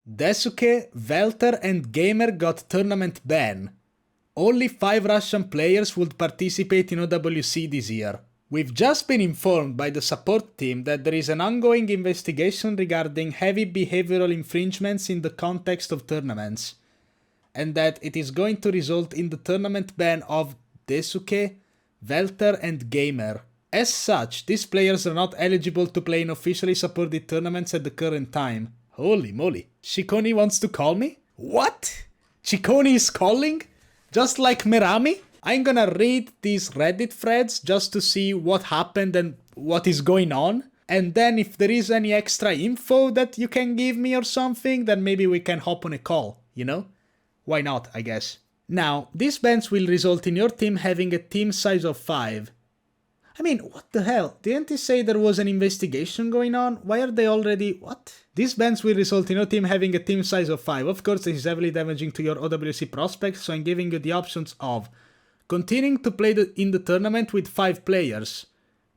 desuqe, Welter and Gamer got tournament ban. Only 5 Russian players would participate in OWC this year. We've just been informed by the support team that there is an ongoing investigation regarding heavy behavioral infringements in the context of tournaments, and that it is going to result in the tournament ban of desuqe, Welter and Gamer. As such, these players are not eligible to play in officially supported tournaments at the current time. Holy moly. Chicony wants to call me? What? Chicony is calling? Just like Merami? I'm gonna read these Reddit threads just to see what happened and what is going on. And then if there is any extra info that you can give me or something, then maybe we can hop on a call, you know? Why not, I guess. Now, these bans will result in your team having a team size of 5. I mean, what the hell? Didn't they say there was an investigation going on? Why are they already... what? These bans will result in your team having a team size of 5. Of course, this is heavily damaging to your OWC prospects, so I'm giving you the options of continuing to play in the tournament with 5 players.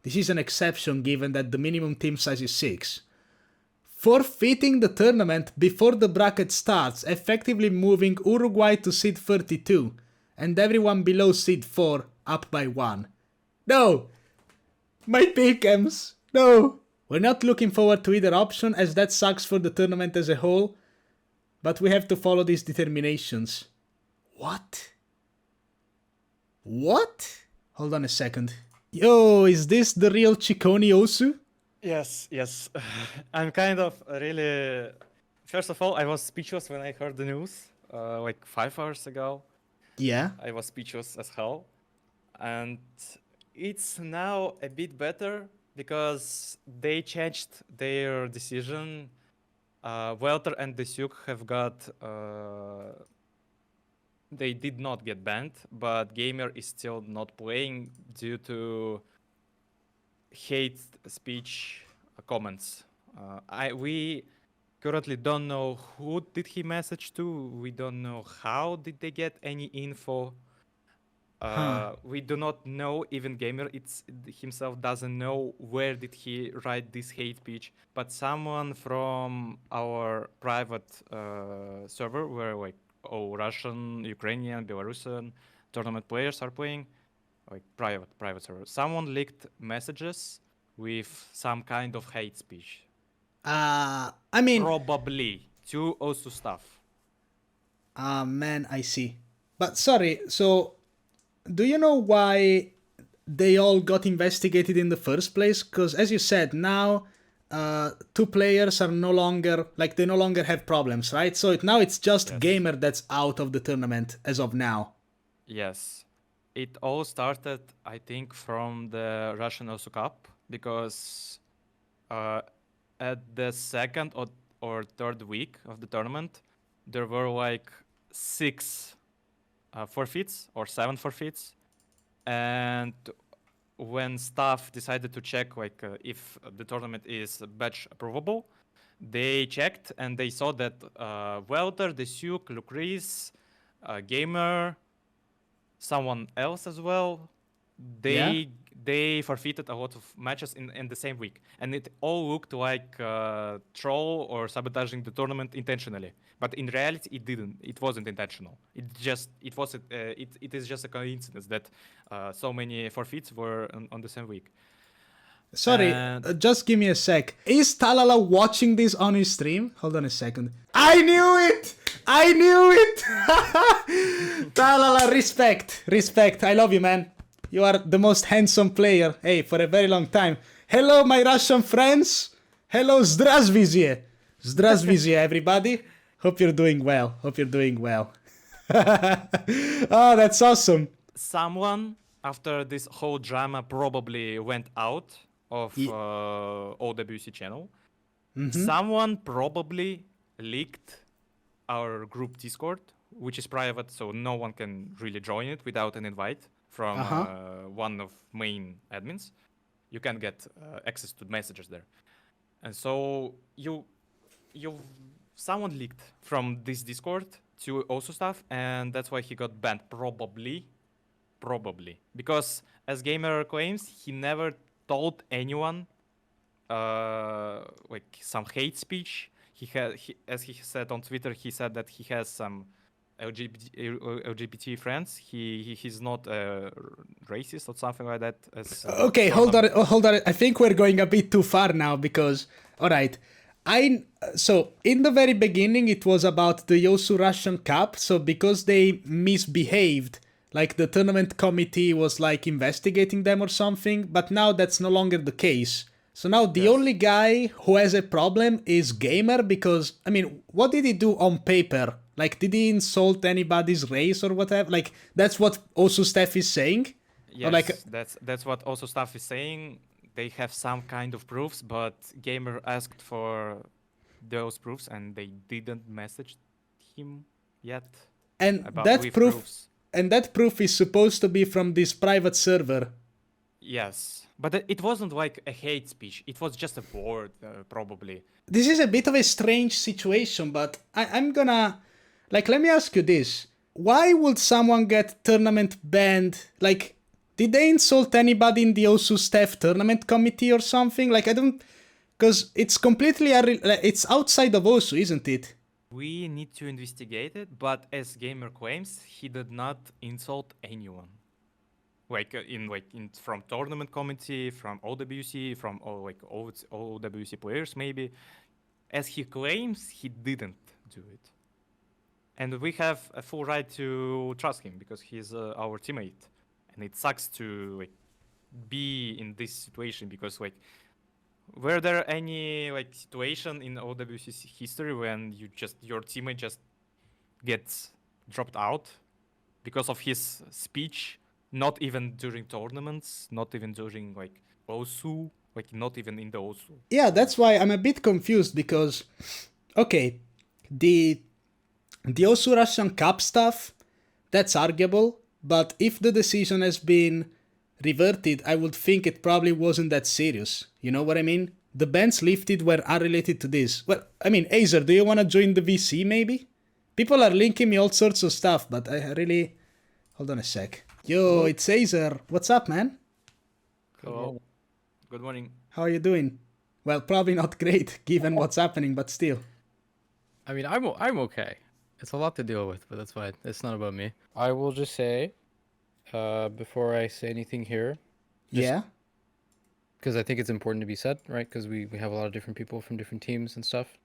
This is an exception given that the minimum team size is 6. Forfeiting the tournament before the bracket starts, effectively moving Uruguay to seed 32, and everyone below seed 4 up by 1. No! My pick'ems! No! We're not looking forward to either option, as that sucks for the tournament as a whole, but we have to follow these determinations. What? What? Hold on a second. Yo, is this the real Chicony Osu? Yes. I'm kind of really... First of all, I was speechless when I heard the news, like 5 hours ago. Yeah. I was speechless as hell. And it's now a bit better because they changed their decision. Welter and desuqe have got... they did not get banned, but Gamer is still not playing due to hate speech comments. We currently don't know who did he message to. We don't know how did they get any info. We do not know, even Gamer himself doesn't know where did he write this hate speech, but someone from our private server where like Russian, Ukrainian, Belarusian tournament players are playing, like private server. Someone leaked messages with some kind of hate speech. I mean... probably to OSU stuff. Man, I see. But sorry, so do you know why they all got investigated in the first place? Because as you said, now 2 players are no longer, like they no longer have problems, right? So now it's just Yes. Gamer that's out of the tournament as of now. Yes. It all started, I think, from the Russian OSU Cup, because at the second or third week of the tournament, there were like 6 forfeits or 7 forfeits. And when staff decided to check like if the tournament is batch approvable, they checked and they saw that Welter, desuqe, Lucrece, Gamer, someone else as well, they forfeited a lot of matches in the same week, and it all looked like troll or sabotaging the tournament intentionally. But in reality, it didn't. It wasn't intentional. It is just a coincidence that so many forfeits were on the same week. Sorry, And- just give me a sec. Is Talala watching this on his stream? Hold on a second. I knew it! I knew it! Talala, respect. I love you, man. You are the most handsome player, hey, for a very long time. Hello, my Russian friends. Hello, zdravstvizye. Zdravstvizye, everybody. Hope you're doing well. Oh, that's awesome. Someone after this whole drama probably went out of OWC channel. Someone probably leaked our group Discord, which is private, so no one can really join it without an invite from one of main admins. You can get access to messages there. And so someone leaked from this Discord to also stuff, and that's why he got banned, probably. Because as Gamer claims, he never told anyone like some hate speech. as he said on Twitter, he said that he has some LGBT friends. He's not racist or something like that. Okay, hold on. I think we're going a bit too far now because, all right, so in the very beginning it was about the Yosu Russian Cup. So because they misbehaved, like the tournament committee was like investigating them or something. But now that's no longer the case. So now the only guy who has a problem is Gamer because, I mean, what did he do on paper? Like, did he insult anybody's race or whatever? Like, that's what also Steph is saying? Yes, or like, that's what also staff is saying. They have some kind of proofs, but Gamer asked for those proofs and they didn't message him yet and about that with proof proofs. and that proof is supposed to be from this private server. Yes, but it wasn't like a hate speech. It was just a word, probably. This is a bit of a strange situation, but I'm gonna... Like, let me ask you this. Why would someone get tournament banned? Like, did they insult anybody in the OSU staff tournament committee or something? Like, I don't... Because it's completely... It's outside of OSU, isn't it? We need to investigate it, but as Gamer claims, he did not insult anyone. From tournament committee, from OWC, from OWC players maybe. As he claims, he didn't do it. And we have a full right to trust him because he's our teammate. And it sucks to be in this situation because were there any situation in OWC's history when your teammate just gets dropped out because of his speech? Not even during tournaments, not even during OSU, not even in the OSU. Yeah, that's why I'm a bit confused because, okay, the OSU Russian Cup stuff, that's arguable, but if the decision has been reverted, I would think it probably wasn't that serious. You know what I mean? The bans lifted were unrelated to this. Well, I mean, Azer, do you want to join the VC maybe? People are linking me all sorts of stuff, but I really... Hold on a sec. Yo, it's Azer. What's up, man? Hello. Good morning. How are you doing? Well, probably not great, given what's happening, but still. I mean, I'm okay. It's a lot to deal with, but that's fine. It's not about me. I will just say, before I say anything here... Yeah? Because I think it's important to be said, right? Because we have a lot of different people from different teams and stuff.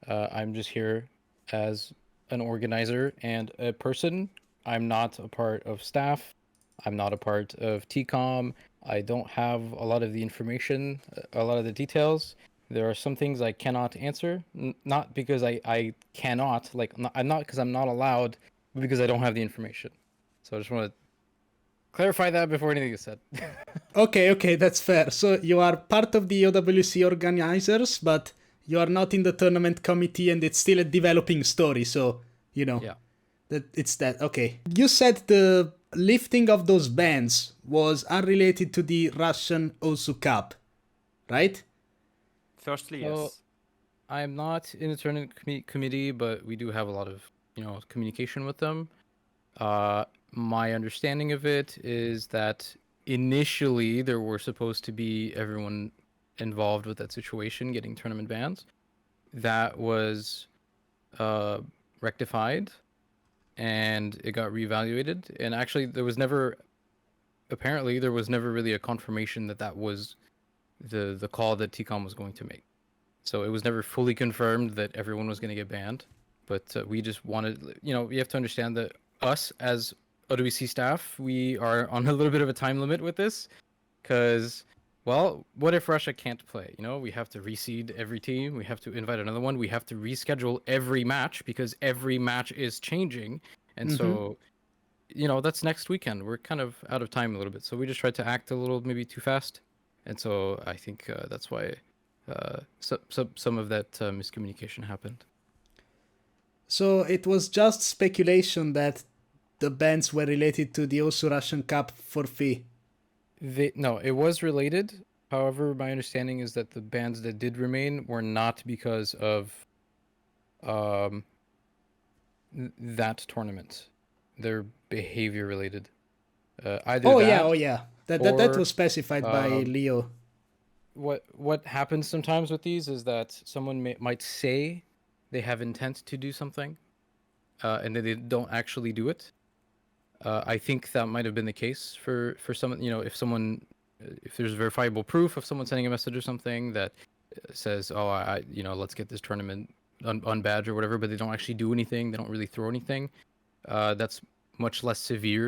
I'm just here as an organizer and a person. I'm not a part of staff. I'm not a part of TCOM. I don't have a lot of the information, a lot of the details. There are some things I cannot answer, not because I cannot, I'm not because I'm not allowed, but because I don't have the information. So I just want to clarify that before anything is said. Okay, that's fair. So you are part of the OWC organizers, but you are not in the tournament committee and it's still a developing story, so, you know. Yeah. Okay. You said the lifting of those bans was unrelated to the Russian OSU Cup, right? Firstly, So, yes. I'm not in the tournament committee, but we do have a lot of, communication with them. My understanding of it is that initially there were supposed to be everyone involved with that situation getting tournament bans. That was rectified and it got reevaluated. And actually there was never really a confirmation that was the call that TCOM was going to make. So it was never fully confirmed that everyone was going to get banned. But we just wanted, you have to understand that us as OWC staff, we are on a little bit of a time limit with this. Because, well, what if Russia can't play? We have to reseed every team. We have to invite another one. We have to reschedule every match because every match is changing. And so, that's next weekend. We're kind of out of time a little bit. So we just tried to act a little maybe too fast. And so I think that's why some of that miscommunication happened. So it was just speculation that the bans were related to the OSU Russian Cup forfeit. No, it was related. However, my understanding is that the bans that did remain were not because of that tournament. They're behavior related. Yeah. That was specified by Leo. What happens sometimes with these is that someone might say they have intent to do something, and then they don't actually do it. I think that might have been the case for someone. If there's verifiable proof of someone sending a message or something that says, "Oh, let's get this tournament on badge or whatever," but they don't actually do anything. They don't really throw anything. That's much less severe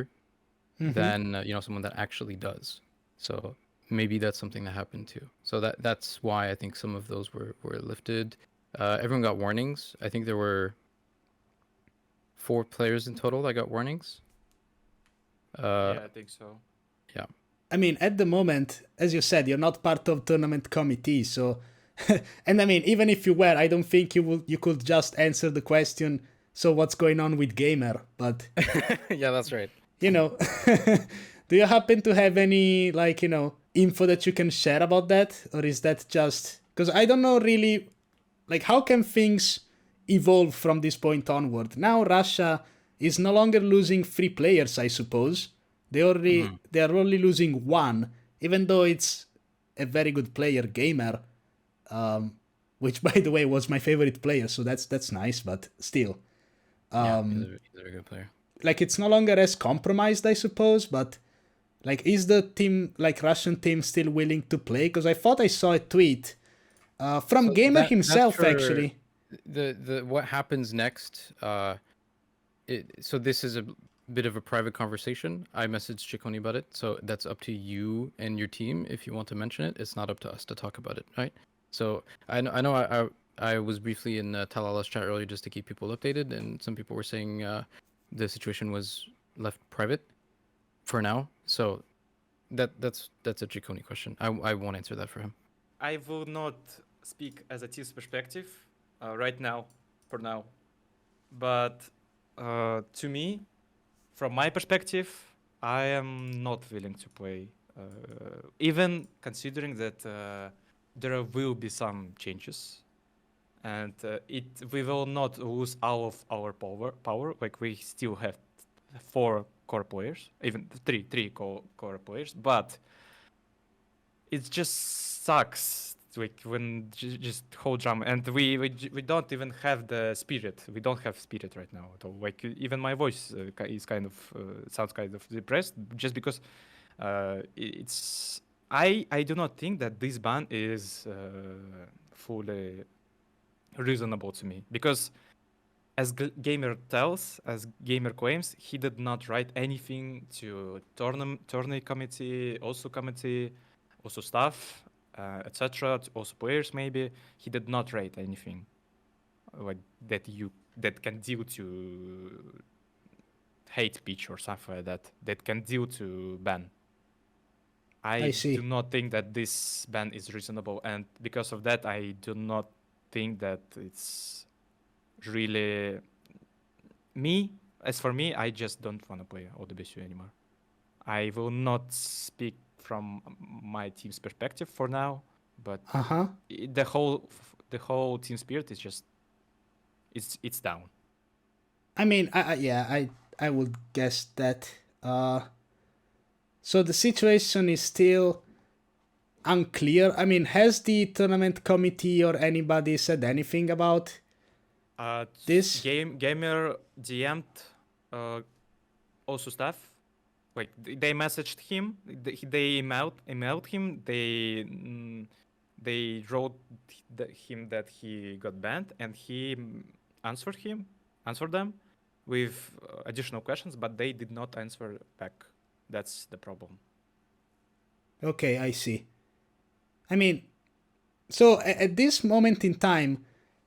than someone that actually does. So maybe that's something that happened too. So that's why I think some of those were lifted. Everyone got warnings. I think there were 4 players in total that got warnings. Yeah, I think so. Yeah. I mean, at the moment, as you said, you're not part of tournament committee, so and I mean, even if you were, I don't think you could just answer the question, so what's going on with Gamer? But Yeah, that's right. do you happen to have any info that you can share about that, or is that just because I don't know really, how can things evolve from this point onward? Now Russia is no longer losing 3 players, I suppose. They are only losing 1, even though it's a very good player, Gamer, which by the way was my favorite player, so that's nice, but still. Yeah, he's a very good player. It's no longer as compromised, I suppose, but is the team, Russian team, still willing to play? Because I thought I saw a tweet from Gamer himself, actually. The what happens next? So this is a bit of a private conversation. I messaged Chicony about it, so that's up to you and your team if you want to mention it. It's not up to us to talk about it, right? So I know I was briefly in Talala's chat earlier just to keep people updated, and some people were saying the situation was left private for now. So that's a Chicony question. I won't answer that for him. I will not speak as a team's perspective right now, for now. But to me, from my perspective, I am not willing to play, even considering that there will be some changes, and we will not lose all of our power. We still have 4 core players, even three core players, but it just sucks. When just whole drama, and we don't even have the spirit. We don't have spirit right now at all. Even my voice is kind of sounds kind of depressed, just because it's. I do not think that this ban is fully reasonable to me, because as Gamer claims, he did not write anything to tournament committee, also staff, etc. Also players, maybe. He did not write anything that can deal to hate speech or something like that can deal to ban. I see. do not think that this ban is reasonable, and because of that, I do not think that it's really me. As for me, I just don't want to play OWC anymore. I will not speak from my team's perspective for now, but the whole team spirit is just it's down. I mean, I would guess that. So the situation is still unclear. I mean, has the tournament committee or anybody said anything about this? Gamer DM'd also staff. They messaged him. They emailed him. They wrote him that he got banned, and he answered them with additional questions, but they did not answer back. That's the problem. Okay, I see. I mean, so at this moment in time,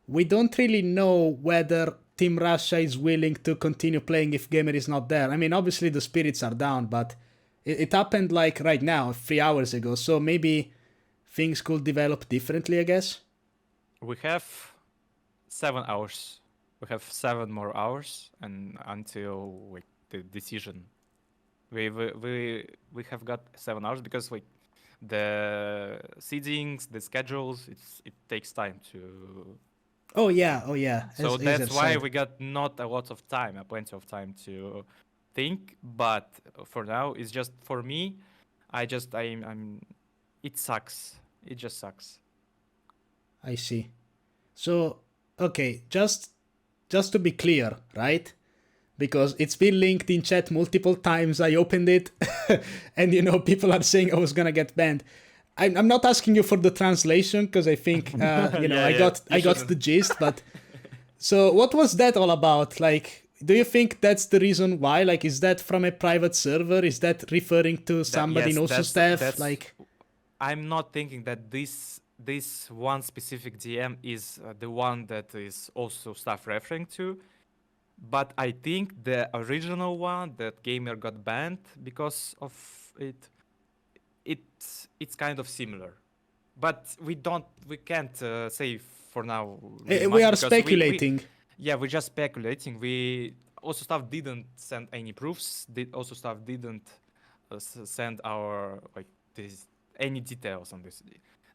we don't really know whether Team Russia is willing to continue playing if Gamer is not there. I mean, obviously the spirits are down, but it happened right now, 3 hours ago, so maybe things could develop differently, I guess. We have 7 hours. We have 7 more hours, and until the decision, we have got 7 hours, because the seedings, the schedules, it takes time to. Oh yeah. So that's why we got not a lot of time, plenty of time to think. But for now, it's just for me. I'm. It sucks. It just sucks. I see. So okay, just to be clear, right? Because it's been linked in chat multiple times. I opened it, and people are saying I was gonna get banned. I'm not asking you for the translation because I think I got the gist. But so what was that all about? Like, do you think that's the reason why? Like, is that from a private server? Is that referring to somebody in OSU staff? Like, I'm not thinking that this one specific DM is the one that is also staff referring to. But I think the original one that Gamer got banned because of it's kind of similar. But we can't say for now. Really we much are because speculating. we're just speculating. We also staff didn't send any proofs. Also staff didn't send our any details on this.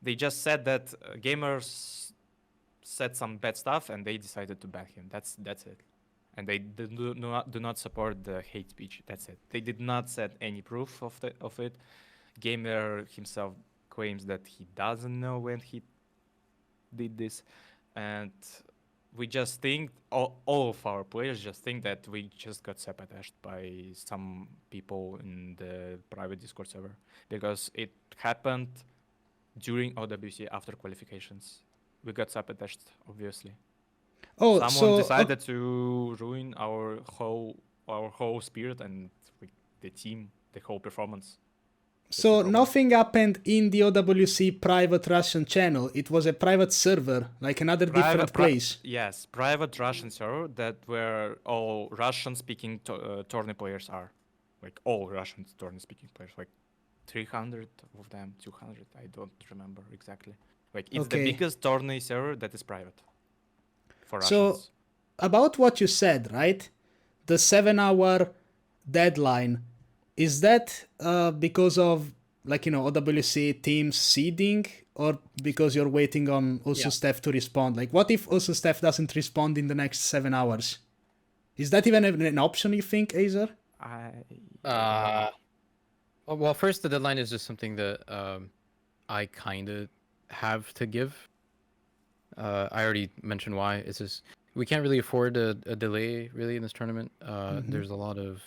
They just said that gamers said some bad stuff and they decided to ban him. That's it. And they do not support the hate speech. That's it. They did not set any proof of it. Gamer himself claims that he doesn't know when he did this, and we just think all of our players just think that we just got sabotaged by some people in the private Discord server because it happened during OWC after qualifications. We got sabotaged, obviously. Oh, Someone decided to ruin our whole spirit and the team, the whole performance. So nothing happened in the OWC private Russian channel. It was a private server, like another different place. Yes, private Russian server that where all Russian-speaking tourney players are, like all Russian tourney-speaking players, like 300 of them, 200. I don't remember exactly. Like it's the biggest tourney server that is private. For Russians. So, about what you said, right? The 7-hour deadline, is that because of, OWC teams seeding, or because you're waiting on OSU staff to respond? Like, what if OSU staff doesn't respond in the next 7 hours? Is that even an option, you think, Azer? Well, first, the deadline is just something that I kind of have to give. I already mentioned why. It's just we can't really afford a delay really in this tournament. There's a lot of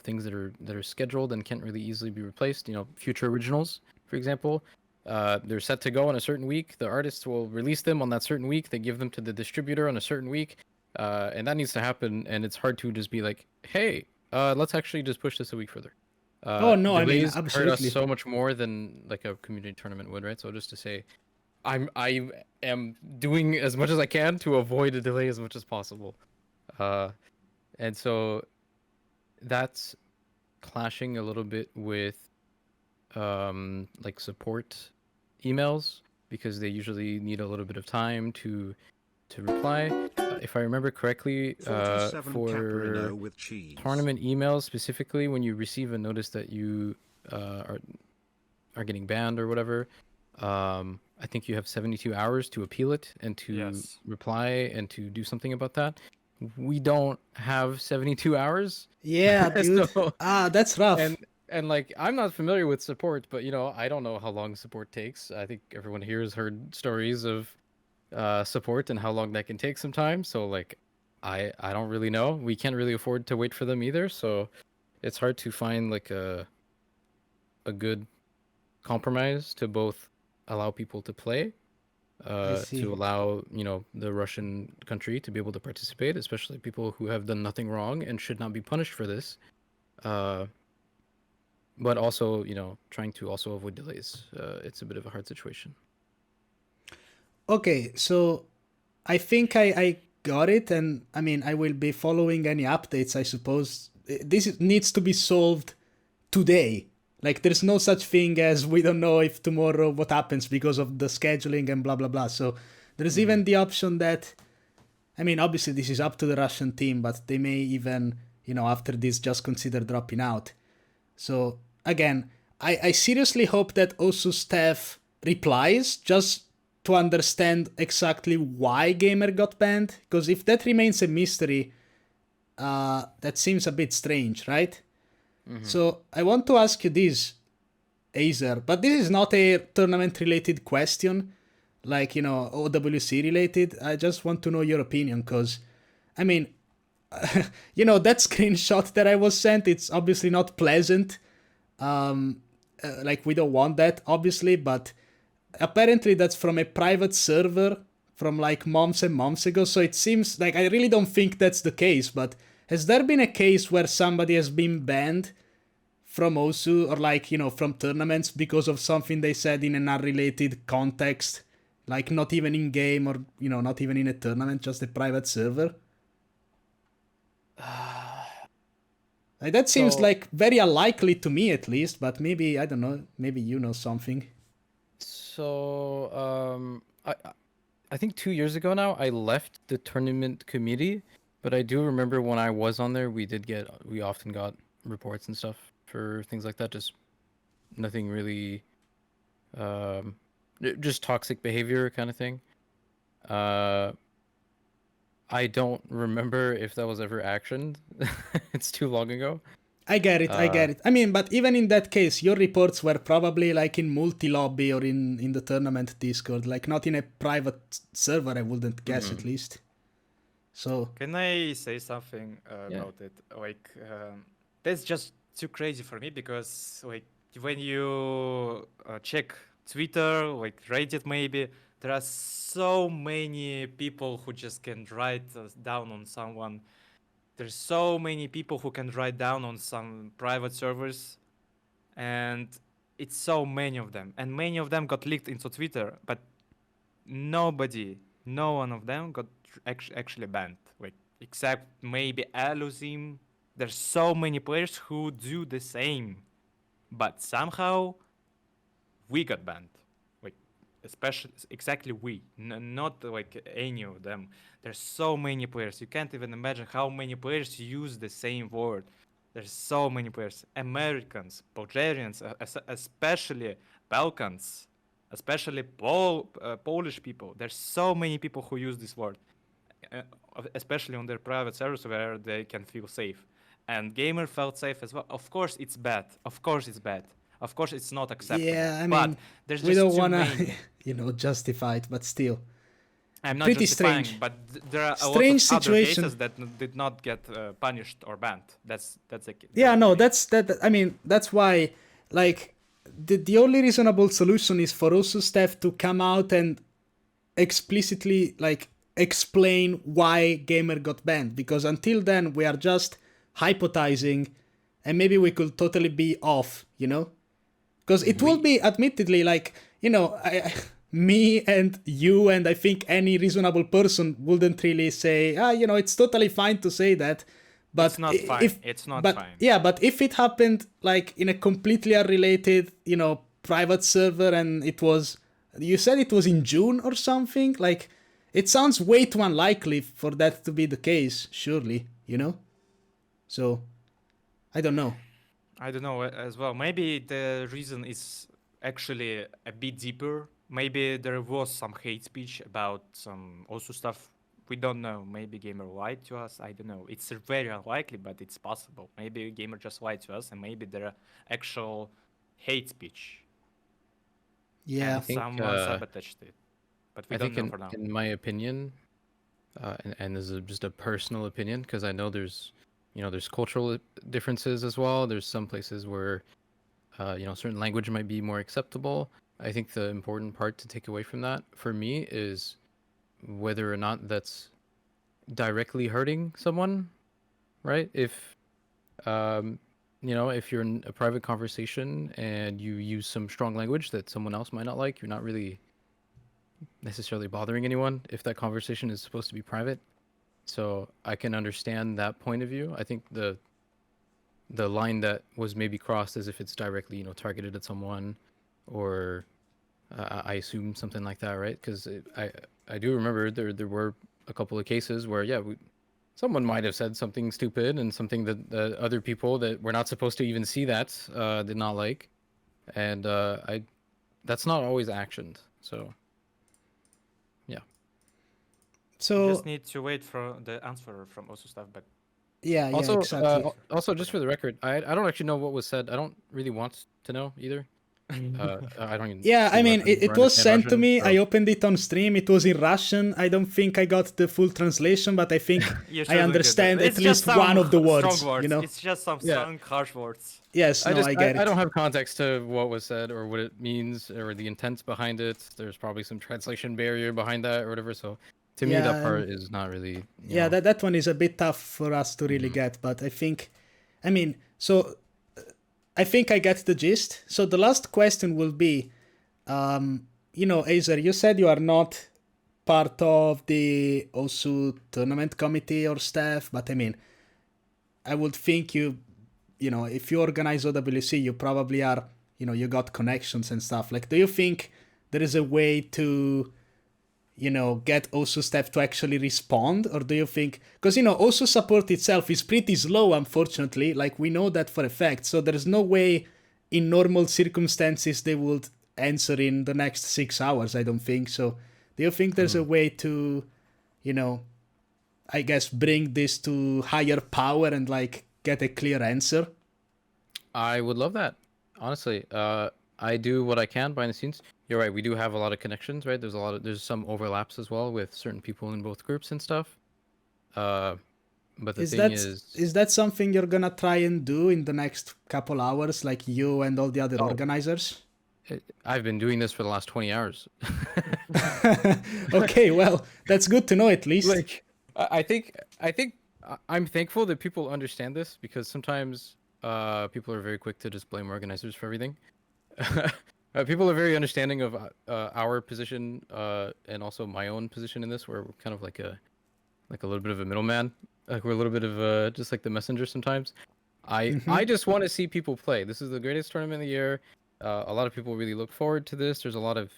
things that are scheduled and can't really easily be replaced. Future originals, for example, they're set to go on a certain week. The artists will release them on that certain week. They give them to the distributor on a certain week, and that needs to happen. And it's hard to just be like, hey, let's actually just push this a week further. Delays hurt us so much more than like a community tournament would, right? So just to say, I am doing as much as I can to avoid a delay as much as possible, and so that's clashing a little bit with like support emails because they usually need a little bit of time to reply. If I remember correctly, for tournament emails specifically, when you receive a notice that you are getting banned or whatever, I think you have 72 hours to appeal it and to reply and to do something about that. We don't have 72 hours. Yeah, dude. So, that's rough. And like, I'm not familiar with support, but I don't know how long support takes. I think everyone here has heard stories of support and how long that can take sometimes. So like, I don't really know. We can't really afford to wait for them either. So it's hard to find like a good compromise to both allow people to play, to allow the Russian country to be able to participate, especially people who have done nothing wrong and should not be punished for this, but also trying to also avoid delays. It's a bit of a hard situation. Okay, so I think I got it, and I mean I will be following any updates. I suppose this needs to be solved today. Like, there's no such thing as we don't know if tomorrow what happens because of the scheduling and blah, blah, blah. So there's even the option that, I mean, obviously this is up to the Russian team, but they may even, after this just consider dropping out. So again, I seriously hope that OSU staff replies just to understand exactly why Gamer got banned. Because if that remains a mystery, that seems a bit strange, right? So I want to ask you this, Azer, but this is not a tournament-related question. like, OWC related. I just want to know your opinion, because, I mean, that screenshot that I was sent, it's obviously not pleasant. Like, we don't want that, obviously, but apparently that's from a private server from like months and months ago, so it seems like, I really don't think that's the case, but has there been a case where somebody has been banned from OSU, or like, from tournaments because of something they said in an unrelated context? Like, not even in game, or, not even in a tournament, just a private server? Like, that seems So- like very unlikely to me, at least, but maybe, I don't know, maybe you know something. So, I think 2 years ago now, I left the tournament committee, but I do remember when I was on there, we often got reports and stuff for things like that. Just nothing really, just toxic behavior kind of thing. I don't remember if that was ever actioned. It's too long ago. I get it, I get it. I mean, but even in that case, your reports were probably like in multi-lobby or in the tournament Discord, like not in a private server, I wouldn't guess, at least. So, Can I say something Yeah. about it? Like, that's just too crazy for me, because like when you check Twitter, like Reddit, maybe there are so many people who just can write down on someone. There's so many people who can write down on some private servers, and it's so many of them, and many of them got leaked into Twitter, but no one of them got actually banned, like, except maybe Aluzim. There's so many players who do the same, but somehow we got banned, like, especially exactly we, not like any of them. There's so many players, you can't even imagine how many players use the same word. There's so many players, Americans, Bulgarians, especially Balkans, especially Polish people. There's so many people who use this word, uh, especially on their private servers where they can feel safe. And Gamer felt safe as well. Of course it's bad. Of course it's bad. Of course it's not acceptable. yeah, I but mean, there's we just don't too wanna, many. justify it, but still. I'm not Pretty justifying, strange. but there are a lot Strange of other situation. cases that did not get punished or banned. That's Yeah, the no, thing. I mean, that's why, like, the only reasonable solution is for OSU staff to come out and explicitly, like, explain why Gamer got banned, because until then we are just hypothesizing, and maybe we could totally be off, because it will be admittedly like, me and you and I think any reasonable person wouldn't really say, it's totally fine to say that, but It's not fine. It's not but fine. yeah, but if it happened like in a completely unrelated, private server, and it was, you said it was in June or something, like, it sounds way too unlikely for that to be the case, surely, so I don't know. I don't know as well. Maybe the reason is actually a bit deeper. Maybe there was some hate speech about some also stuff. We don't know. Maybe Gamer lied to us. I don't know. It's very unlikely, but it's possible. Maybe Gamer just lied to us, and maybe there are actual hate speech, Yeah. and think, someone sabotaged it. But we I don't think know for now. in my opinion, and this is just a personal opinion, because I know there's cultural differences as well. There's some places where certain language might be more acceptable. I think the important part to take away from that for me is whether or not that's directly hurting someone, right? If if you're in a private conversation and you use some strong language that someone else might not like, you're not really necessarily bothering anyone if that conversation is supposed to be private. So I can understand that point of view. I think the line that was maybe crossed is if it's directly, targeted at someone, or I assume something like that, right? Because I do remember there were a couple of cases where someone might have said something stupid and something that other people that were not supposed to even see that did not like, and that's not always actioned. So yeah. You So just need to wait for the answer from also stuff. But yeah, Also, exactly. also just for the record, I don't actually know what was said. I don't really want to know either. I don't even. Yeah, speak I mean, Russian it or was understand sent to Russian, me. so- I opened it on stream. It was in Russian. I don't think I got the full translation, but I think You I shouldn't get that. understand at It's just least one some of the strong words, words. you know? It's just some Yeah. strong, harsh words. Yes, no, I get I it. don't have context to what was said or what it means or the intent behind it. There's probably some translation barrier behind that or whatever. So to me, that Yeah, part is not really. Yeah, that one is a bit tough for us to really get, but I think, I mean, so I think I get the gist. So the last question will be, Azer, you said you are not part of the OSU tournament committee or staff, but I mean, I would think if you organize OWC, you probably are, you got connections and stuff. Like, do you think there is a way to, get OSU staff to actually respond? Or do you think, because, OSU support itself is pretty slow, unfortunately. Like, we know that for a fact. So there's no way in normal circumstances they would answer in the next 6 hours, I don't think. So do you think there's a way to, I guess, bring this to higher power and, like, get a clear answer? I would love that. Honestly, I do what I can behind the scenes. You're right. We do have a lot of connections, right? There's some overlaps as well with certain people in both groups and stuff. But the thing Is that something you're gonna try and do in the next couple hours, like you and all the other organizers? I've been doing this for the last 20 hours. Okay, well, that's good to know at least. Like, I think I'm thankful that people understand this because sometimes people are very quick to just blame organizers for everything. People are very understanding of our position and also my own position in this, where we're kind of like a little bit of a middleman. Like we're a little bit of just like the messenger sometimes. I just want to see people play. This is the greatest tournament of the year. A lot of people really look forward to this. There's a lot of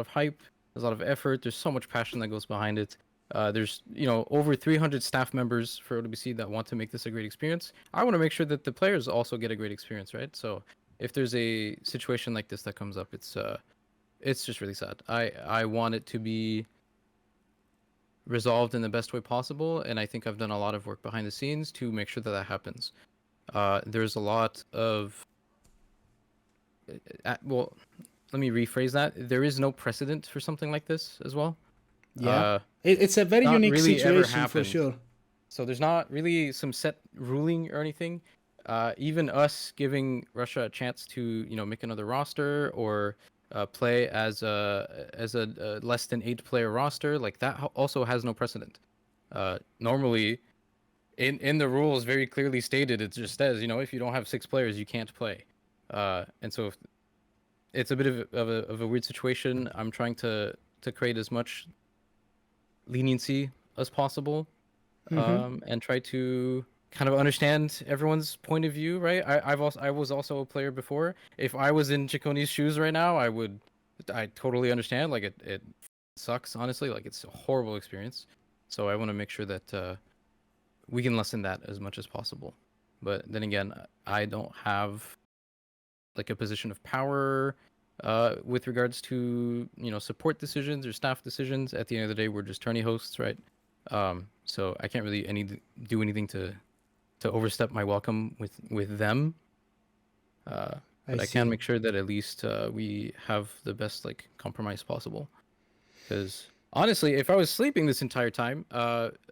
hype. There's a lot of effort. There's so much passion that goes behind it. There's over 300 staff members for OWC that want to make this a great experience. I want to make sure that the players also get a great experience, right? So if there's a situation like this that comes up, it's just really sad. I want it to be resolved in the best way possible, and I think I've done a lot of work behind the scenes to make sure that that happens. There's a lot of well, let me rephrase that. There is no precedent for something like this as well. Yeah, it's a very not unique really ever situation for happened. sure. So there's not really some set ruling or anything. Even us giving Russia a chance to make another roster or play as a less than 8-player roster, like that also has no precedent. Normally, in the rules, very clearly stated, it just says if you don't have 6 players, you can't play. And so it's a bit of a weird situation. I'm trying to create as much leniency as possible, and try to kind of understand everyone's point of view, right? I was also a player before. If I was in Chicony's shoes right now, I totally understand. Like it sucks, honestly. Like it's a horrible experience. So I want to make sure that we can lessen that as much as possible. But then again, I don't have like a position of power with regards to support decisions or staff decisions. At the end of the day, we're just tourney hosts, right? So I can't really do anything to overstep my welcome with them. But I can make sure that at least we have the best like compromise possible. Because honestly, if I was sleeping this entire time,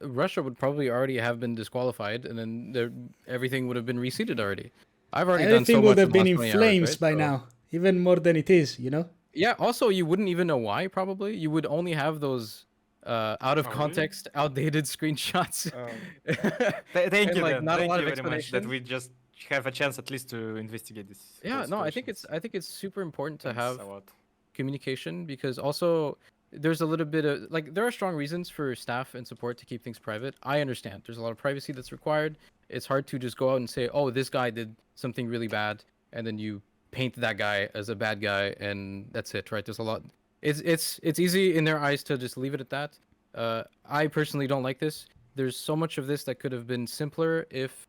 Russia would probably already have been disqualified, and then everything would have been reseeded already. I've already done so much. Everything would have in been the in last 20 flames hours, right? by now, even more than it is, Yeah. Also, you wouldn't even know why. Probably, you would only have those out of context, outdated screenshots. Thank you, like, Dan. not a Thank lot you of very much that explanation. we just have a chance at least to investigate this. Yeah. No, I think it's super important to have communication, because also there's a little bit of like there are strong reasons for staff and support to keep things private. I understand there's a lot of privacy that's required. It's hard to just go out and say, oh, this guy did something really bad, and then you paint that guy as a bad guy, and that's it, right? There's a lot. It's easy in their eyes to just leave it at that. I personally don't like this. There's so much of this that could have been simpler if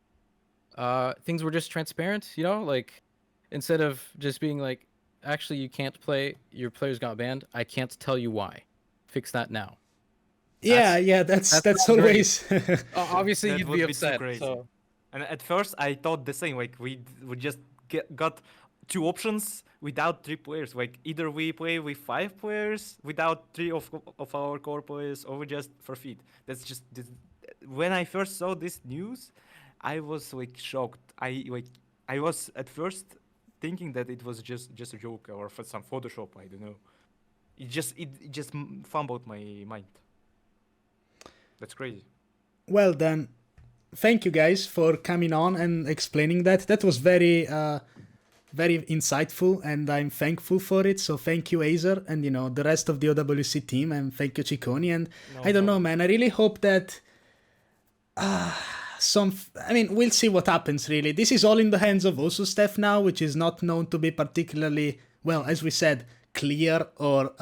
things were just transparent, like instead of just being like, actually, you can't play, your players got banned, I can't tell you why. Fix that now. That's always Obviously that you'd would be be too upset. crazy. So And at first I thought the same, like we just got two options without three players. Like either we play with five players without three of our core players, or we just forfeit. That's just when I first saw this news, I was like shocked. I was at first thinking that it was just a joke or for some Photoshop. I don't know. It just fumbled my mind. That's crazy. Well then, thank you guys for coming on and explaining that. That was very very insightful, and I'm thankful for it. So thank you, Azer, and the rest of the OWC team, and thank you, Chicony. And I don't know, man. I really hope that we'll see what happens. Really, this is all in the hands of also Steph now, which is not known to be particularly well, as we said, clear or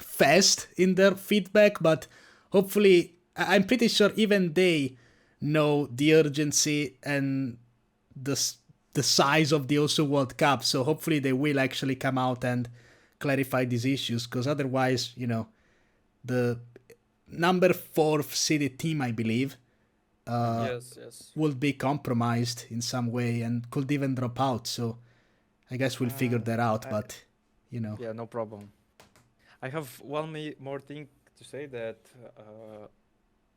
fast in their feedback. But hopefully, I'm pretty sure even they know the urgency and the size of the also World Cup. So hopefully they will actually come out and clarify these issues, because otherwise, the number 4th seeded team, I believe, yes, will be compromised in some way and could even drop out. So I guess we'll figure that out, but Yeah, no problem. I have one more thing to say, that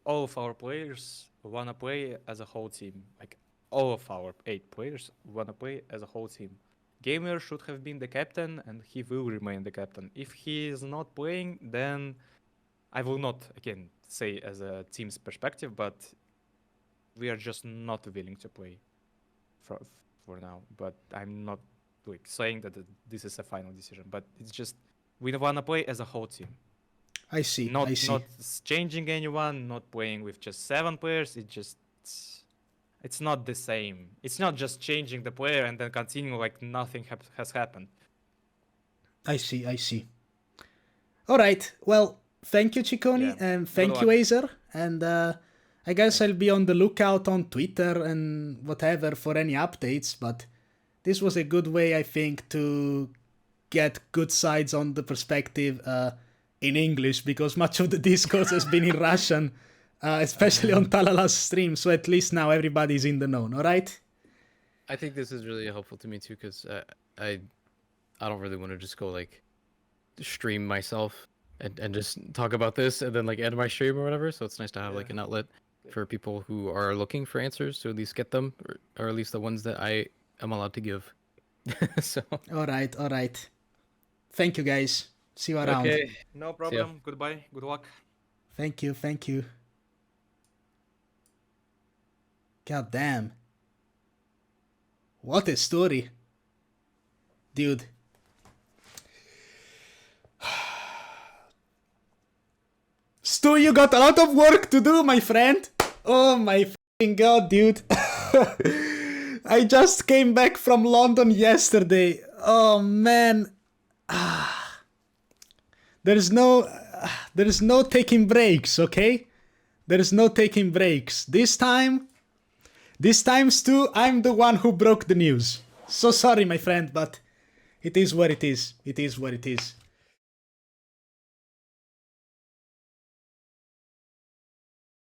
all of our players wanna play as a whole team. Like all of our 8 players wanna play as a whole team. Gamer should have been the captain, and he will remain the captain. If he is not playing, then I will not again say as a team's perspective, but we are just not willing to play for now. But I'm not like saying that this is a final decision, but it's just we wanna play as a whole team. I see. Not I see. changing anyone, not playing with just 7 players. It's not the same. It's not just changing the player and then continue like nothing has happened. I see. All right. Well, thank you, Chicony, Yeah. and thank Good you, luck. Azer. And I guess I'll be on the lookout on Twitter and whatever for any updates. But this was a good way, I think, to get good sides on the perspective in English, because much of the discourse has been in Russian, especially on Talala's stream. So at least now everybody's in the know. All right. I think this is really helpful to me too, because I don't really want to just go like stream myself and just talk about this and then like end my stream or whatever. So it's nice to have like an outlet for people who are looking for answers to at least get them, or at least the ones that I am allowed to give. So All right. Thank you, guys. See you around. okay. No problem. Goodbye. Good luck. Thank you. God damn. What a story. Dude. Stu, you got a lot of work to do, my friend. Oh my fucking god, dude. I just came back from London yesterday. Oh man. There is no taking breaks, okay? There is no taking breaks. This time, Stu, I'm the one who broke the news. So sorry, my friend, but it is what it is. It is what it is.